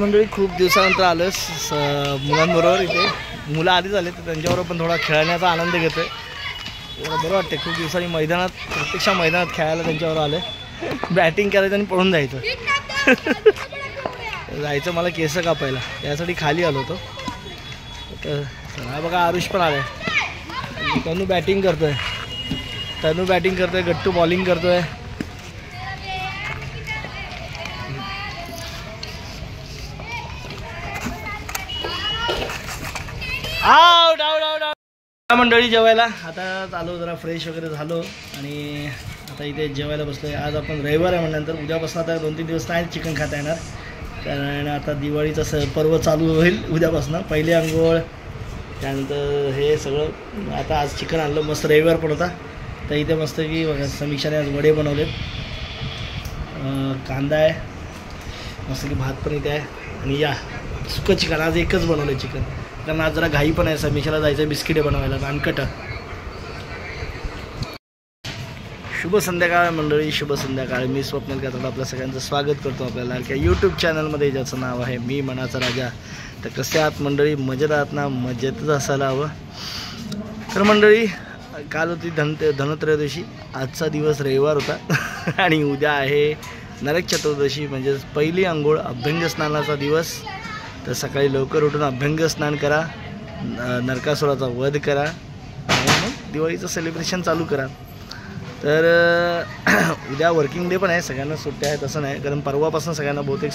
मंडळी खूप दिवसानंतर आलो मुलांबरोबर. इथे मुलं आधीच आले तर त्यांच्याबरोबर पण थोडा खेळण्याचा आनंद घेतोय. बरं वाटते. खूप दिवसांनी मैदानात प्रत्यक्ष मैदानात खेळायला त्यांच्याबरोबर आलं. बॅटिंग करायचं आणि पळून जायचं. जायचं मला केस कापायला, त्यासाठी खाली आलो होतो. तर चला बघा आरुष पण आलाय. तनू बॅटिंग करतोय, गट्टू बॉलिंग करतोय. Out out out out. मंडळी जेवायला आता चालू, जरा फ्रेश वगैरे झालो आणि आता इथे जेवायला बसलोय. आज आपण रविवार आहे म्हटल्यानंतर उद्यापासून आता 2-3 दिवस नाही चिकन खाता येणार, कारण आता दिवाळीचं पर्व चालू होईल उद्यापासून. पहिली अंघोळ, त्यानंतर हे सगळं. आता आज चिकन आणलं, मस्त रविवार पण होता. तर इथे मस्त की बघा समीक्षाने आज वडे बनवलेत, कांदा आहे, मस्त की भात पण इथे आहे. आणि या सुकं चिकन आज एकच बनवलं चिकन, कारण आज जरा घाई पण आहे. समीक्षाला जायचं बिस्किटे बनवायला, नानकट. शुभ संध्याकाळ मंडळी, शुभ संध्याकाळ. मी स्वप्नील कातड आपल्या सगळ्यांचं स्वागत करतो आपल्या लाडक्या यूट्यूब चॅनलमध्ये, ज्याचं नाव आहे मी मनाचा राजा. तर कसे आहात मंडळी? मजेत आहात ना? मजेतच असायला हवं. तर मंडळी काल होती धनत्रयोदशी, आजचा दिवस रविवार होता आणि उद्या आहे नरक चतुर्दशी, म्हणजेच पहिली अंघोळ, अभ्यंग स्नानाचा दिवस. तर सकाळी लवकर उठून अभ्यंग स्नान करा, नरकासुराचा वध करा आणि मग दिवाळीचं सेलिब्रेशन चालू करा. तर उद्या वर्किंग डे पण आहे, सगळ्यांना सुट्ट्या आहेत असं नाही, कारण परवापासून सगळ्यांना बहुतेक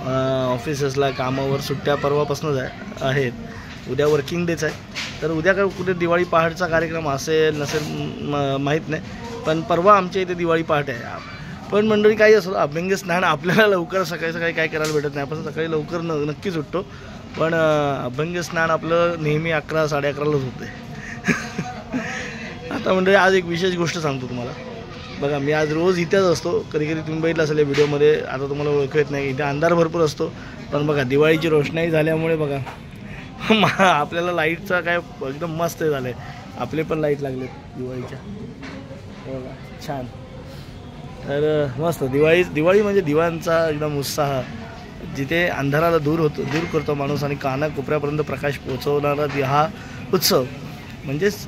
ऑफिसेसला कामावर सुट्ट्या परवापासूनच आहेत. उद्या वर्किंग डेच आहे. तर उद्या काय कुठे दिवाळी पहाटचा कार्यक्रम असेल नसेल माहीत नाही, पण परवा आमच्या इथे दिवाळी पहाट आहे. पण मंडळी काही असो, अभ्यंग स्नान आपल्याला लवकर सकाळी सकाळी काय करायला भेटत नाही. आपण सकाळी लवकर नक्कीच उठतो, पण अभ्यंग स्नान आपलं नेहमी 11-11:30लाच होते. आता मंडळी आज एक विशेष गोष्ट सांगतो तुम्हाला. बघा मी आज रोज इथेच असतो, कधी कधी तुम्ही बघितलं असेल व्हिडिओमध्ये, आता तुम्हाला ओळखू येत नाही, इथे अंधार भरपूर असतो. पण बघा दिवाळीची रोषणाई झाल्यामुळे बघा आपल्याला लाईटचा काय एकदम मस्त झालं आहे. आपले पण लाईट लागले दिवाळीच्या, बघा छान. तर मस्त दिवाळी म्हणजे दिवांचा एकदम उत्साह, जिथे अंधाराला दूर करतो माणूस आणि कानाकोपऱ्यापर्यंत प्रकाश पोचवणारा हा उत्सव म्हणजेच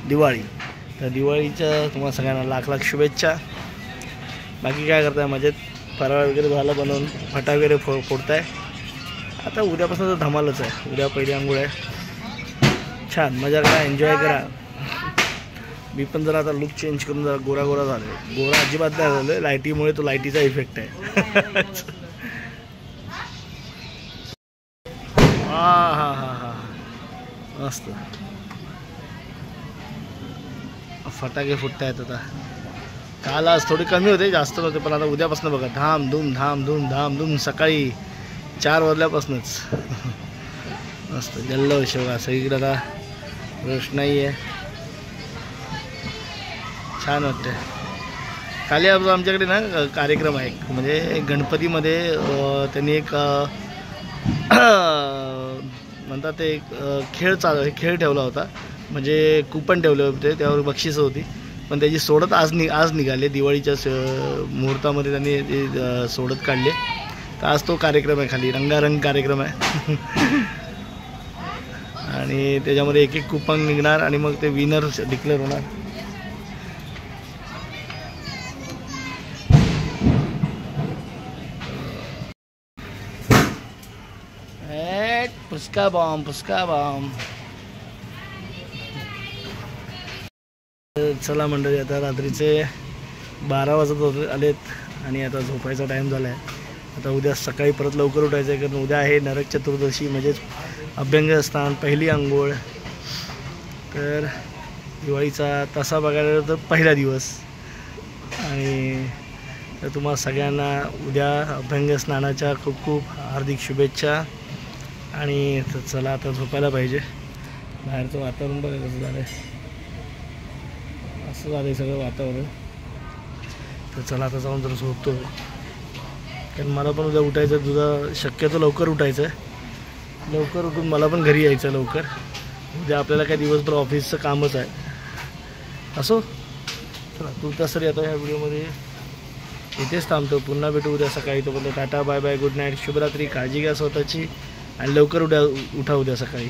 दिवाळी. तर दिवाळीच्या तुम्हाला सगळ्यांना लाख लाख शुभेच्छा. बाकी काय करताय? मजेत फराळ वगैरे झालं बनवून, फटा वगैरे फोडताय. आता उद्यापासून तर धमालच आहे, उद्या पहिली अंघोळ आहे. छान मजा करा, एन्जॉय करा. मी पण जरा आता लुक चेंज करून जरा गोरा झालो. गोरा अजिबात नाही झालं, लाईटीमुळे. तो लाईटीचा इफेक्ट आहे. हा मस्त फटाके फुटतायत. आता काल आज थोडे कमी होते, जास्त नव्हते, पण आता उद्यापासून बघा धाम सकाळी 4 वाजल्यापासूनच मस्त जल्लोष बघा सगळीकडे. आता रोषणाई आहे, छान वाटते. काली आमच्याकडे ना कार्यक्रम आहे, म्हणजे गणपतीमध्ये त्यांनी एक म्हणतात ते खेळ ठेवला होता, म्हणजे कुपन ठेवले होते, त्यावर बक्षिसं होती. पण त्याची सोडत आज निघाले. दिवाळीच्या मुहूर्तामध्ये त्यांनी सोडत काढले. तर आज तो कार्यक्रम आहे, खाली रंगारंग कार्यक्रम आहे. आणि त्याच्यामध्ये एक कुपन निघणार आणि मग ते विनर डिक्लेअर होणार. पुस्का बॉम्ब. चला मंडळी, आता रात्रीचे 12 वाजत आलेत आणि आता झोपायचा टाईम झाला आहे. आता उद्या सकाळी परत लवकर उठायचं आहे, कारण उद्या आहे नरक चतुर्दशी, म्हणजेच अभ्यंग स्नान, पहिली अंघोळ. तर दिवाळीचा तसा बघायला तर पहिला दिवस. आणि तर तुम्हाला सगळ्यांना उद्या अभ्यंग स्नानाच्या खूप खूप हार्दिक शुभेच्छा. आणि चला आता झोपायला पाहिजे. बाहेरचं वातावरण बघा कसं झालं आहे, असं झालं आहे सगळं वातावरण. तर चला आता जाऊन जर झोपतो, कारण मला पण उद्या उठायचं आहे. तुझा शक्यतो लवकर उठायचं आहे, लवकर उठून मला पण घरी यायचं आहे लवकर. उद्या आपल्याला काय दिवसभर ऑफिसचं कामच आहे. असो चला, तू तसं आता ह्या व्हिडिओमध्ये इथेच थांबतो. पुन्हा भेटू उद्या सकाळी. तोपर्यंत tata bye bye, good night, शुभरात्री, काळजी घ्या स्वतःची आणि लवकर उठा उद्या सकाळी.